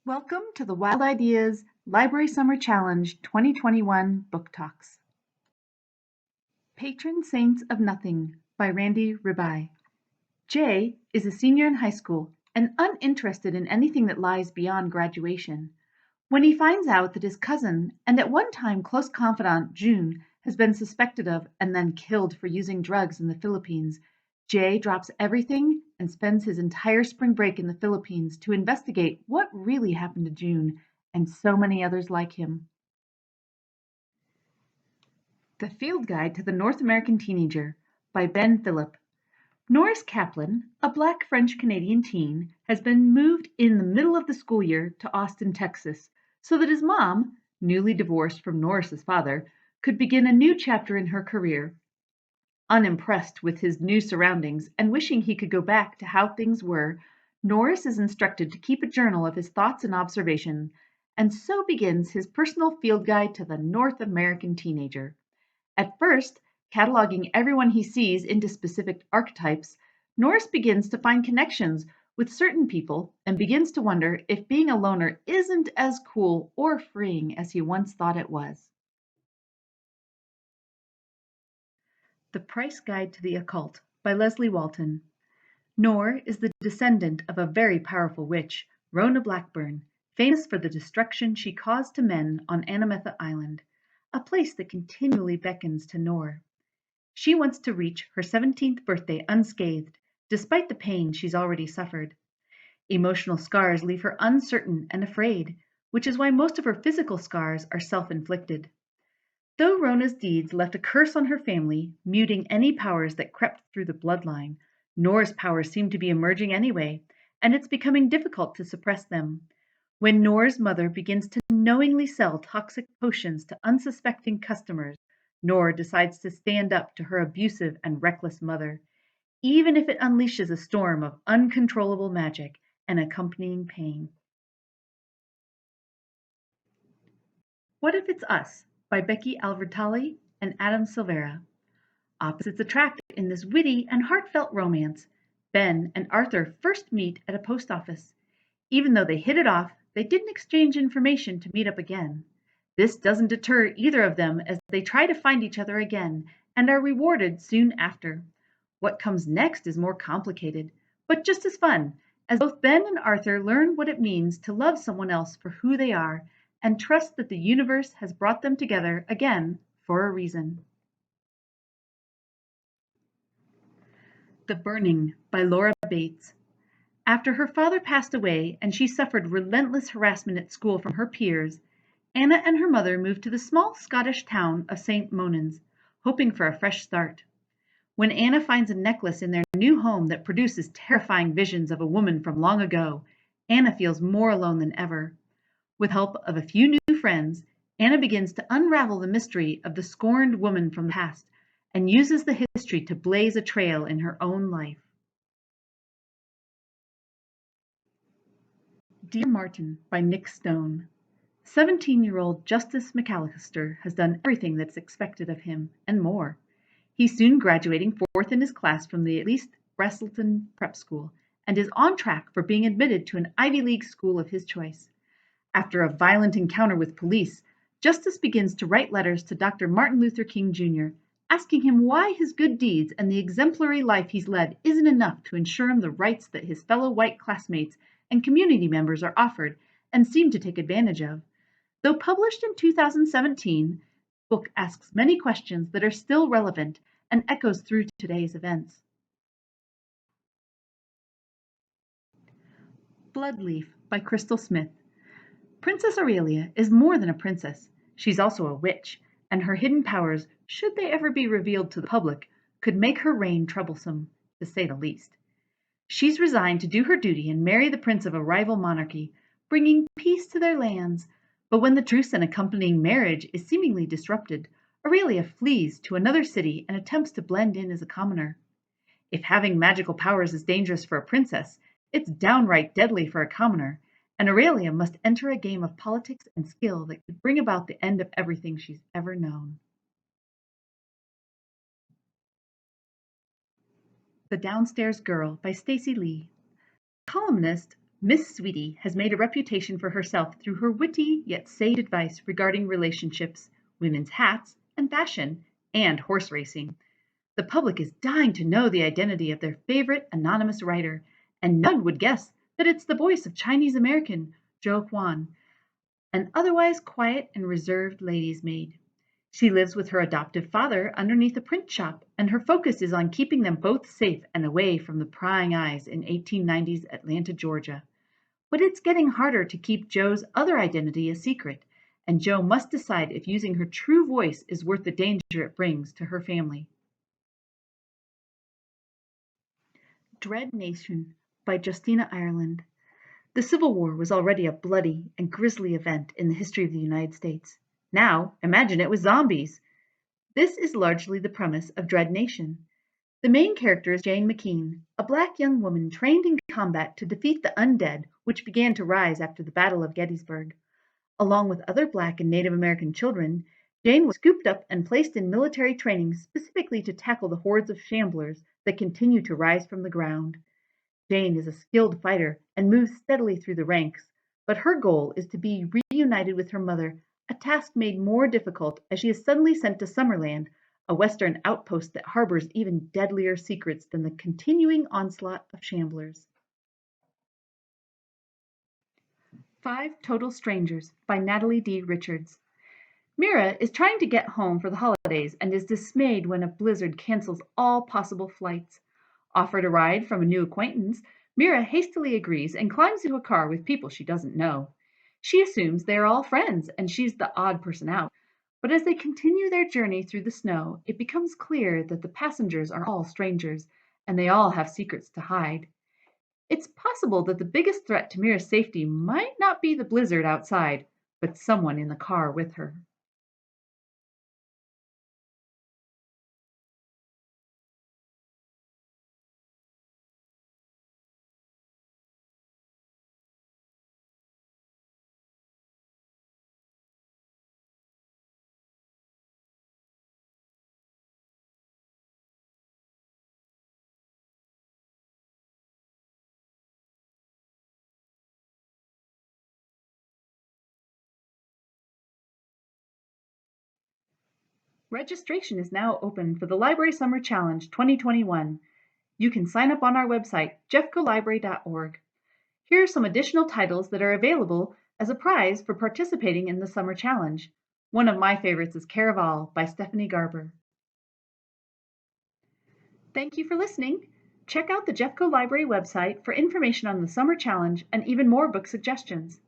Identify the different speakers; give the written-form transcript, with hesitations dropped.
Speaker 1: Welcome to the Wild Ideas Library Summer Challenge 2021 Book Talks. Patron Saints of Nothing by Randy Ribai. Jay is a senior in high school and uninterested in anything that lies beyond graduation. When he finds out that his cousin and at one time close confidant June has been suspected of and then killed for using drugs in the Philippines, Jay drops everything and spends his entire spring break in the Philippines to investigate what really happened to June and so many others like him. The Field Guide to the North American Teenager by Ben Philippe. Norris Kaplan, a Black French-Canadian teen, has been moved in the middle of the school year to Austin, Texas, so that his mom, newly divorced from Norris's father, could begin a new chapter in her career. Unimpressed with his new surroundings and wishing he could go back to how things were, Norris is instructed to keep a journal of his thoughts and observation, and so begins his personal field guide to the North American teenager. At first, cataloging everyone he sees into specific archetypes, Norris begins to find connections with certain people and begins to wonder if being a loner isn't as cool or freeing as he once thought it was. The Price Guide to the Occult by Leslye Walton. Nor is the descendant of a very powerful witch, Rona Blackburn, famous for the destruction she caused to men on Anametha Island, a place that continually beckons to Nor. She wants to reach her 17th birthday unscathed, despite the pain she's already suffered. Emotional scars leave her uncertain and afraid, which is why most of her physical scars are self-inflicted. Though Rona's deeds left a curse on her family, muting any powers that crept through the bloodline, Nor's powers seem to be emerging anyway, and it's becoming difficult to suppress them. When Nor's mother begins to knowingly sell toxic potions to unsuspecting customers, Nor decides to stand up to her abusive and reckless mother, even if it unleashes a storm of uncontrollable magic and accompanying pain. What If It's Us by Becky Albertalli and Adam Silvera. Opposites attract in this witty and heartfelt romance. Ben and Arthur first meet at a post office. Even though they hit it off, they didn't exchange information to meet up again. This doesn't deter either of them as they try to find each other again and are rewarded soon after. What comes next is more complicated, but just as fun, as both Ben and Arthur learn what it means to love someone else for who they are and trust that the universe has brought them together again for a reason. The Burning by Laura Bates. After her father passed away and she suffered relentless harassment at school from her peers, Anna and her mother moved to the small Scottish town of St. Monans, hoping for a fresh start. When Anna finds a necklace in their new home that produces terrifying visions of a woman from long ago, Anna feels more alone than ever. With help of a few new friends, Anna begins to unravel the mystery of the scorned woman from the past and uses the history to blaze a trail in her own life. Dear Martin by Nick Stone. 17-year-old Justice McAllister has done everything that's expected of him, and more. He's soon graduating fourth in his class from the East Brasselton Prep School and is on track for being admitted to an Ivy League school of his choice. After a violent encounter with police, Justice begins to write letters to Dr. Martin Luther King Jr., asking him why his good deeds and the exemplary life he's led isn't enough to ensure him the rights that his fellow white classmates and community members are offered and seem to take advantage of. Though published in 2017, the book asks many questions that are still relevant and echoes through today's events. Bloodleaf by Crystal Smith. Princess Aurelia is more than a princess. She's also a witch, and her hidden powers, should they ever be revealed to the public, could make her reign troublesome, to say the least. She's resigned to do her duty and marry the prince of a rival monarchy, bringing peace to their lands. But when the truce and accompanying marriage is seemingly disrupted, Aurelia flees to another city and attempts to blend in as a commoner. If having magical powers is dangerous for a princess, it's downright deadly for a commoner, and Aurelia must enter a game of politics and skill that could bring about the end of everything she's ever known. The Downstairs Girl by Stacey. Columnist Miss Sweetie has made a reputation for herself through her witty yet sage advice regarding relationships, women's hats and fashion, and horse racing. The public is dying to know the identity of their favorite anonymous writer, and none would guess that it's the voice of Chinese American Jo Kwan, an otherwise quiet and reserved lady's maid. She lives with her adoptive father underneath a print shop, and her focus is on keeping them both safe and away from the prying eyes in 1890s Atlanta, Georgia. But it's getting harder to keep Jo's other identity a secret, and Jo must decide if using her true voice is worth the danger it brings to her family. Dread Nation by Justina Ireland. The Civil War was already a bloody and grisly event in the history of the United States. Now, imagine it with zombies. This is largely the premise of Dread Nation. The main character is Jane McKean, a black young woman trained in combat to defeat the undead which began to rise after the Battle of Gettysburg. Along with other black and Native American children, Jane was scooped up and placed in military training specifically to tackle the hordes of shamblers that continue to rise from the ground. Jane is a skilled fighter and moves steadily through the ranks, but her goal is to be reunited with her mother, a task made more difficult as she is suddenly sent to Summerland, a western outpost that harbors even deadlier secrets than the continuing onslaught of shamblers. 5 Total Strangers by Natalie D. Richards. Mira is trying to get home for the holidays and is dismayed when a blizzard cancels all possible flights. Offered a ride from a new acquaintance, Mira hastily agrees and climbs into a car with people she doesn't know. She assumes they are all friends and she's the odd person out. But as they continue their journey through the snow, it becomes clear that the passengers are all strangers and they all have secrets to hide. It's possible that the biggest threat to Mira's safety might not be the blizzard outside, but someone in the car with her. Registration is now open for the Library Summer Challenge 2021. You can sign up on our website, jeffcolibrary.org. Here are some additional titles that are available as a prize for participating in the Summer Challenge. One of my favorites is Caraval by Stephanie Garber. Thank you for listening. Check out the Jeffco Library website for information on the Summer Challenge and even more book suggestions.